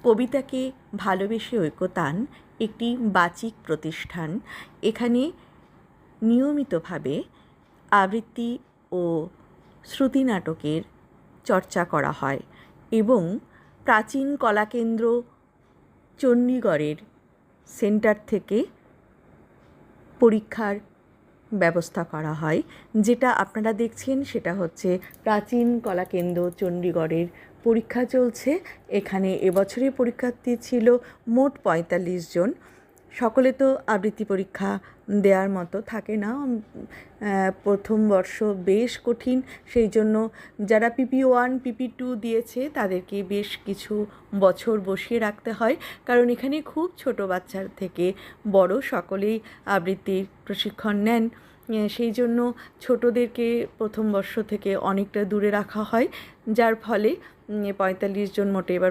কবিতাকে ভালোবেসে ঐকতান একটি বাচিক প্রতিষ্ঠান। এখানে নিয়মিতভাবে আবৃত্তি ও শ্রুতি নাটকের চর্চা করা হয় এবং প্রাচীন কলাকেন্দ্র চণ্ডীগড়ের সেন্টার থেকে পরীক্ষার ব্যবস্থা করা হয়। যেটা আপনারা দেখছেন সেটা হচ্ছে প্রাচীন কলাকেন্দ্র চণ্ডীগড়ের পরীক্ষা চলছে। এখানে এবছরে পরীক্ষার্থী ছিল মোট ৪৫ জন। সকলে তো আবৃত্তি পরীক্ষা দেওয়ার মতো থাকে না। প্রথম বর্ষ বেশ কঠিন, সেই জন্য যারা PP1 PP2 দিয়েছে তাদেরকে বেশ কিছু বছর বসিয়ে রাখতে হয়, কারণ এখানে খুব ছোট বাচ্চার থেকে বড় সকলেই আবৃত্তির প্রশিক্ষণ নেন। সেই জন্য ছোটদেরকে প্রথম বর্ষ থেকে অনেকটা দূরে রাখা হয়, যার ফলে ৪৫ জন মোটে এবার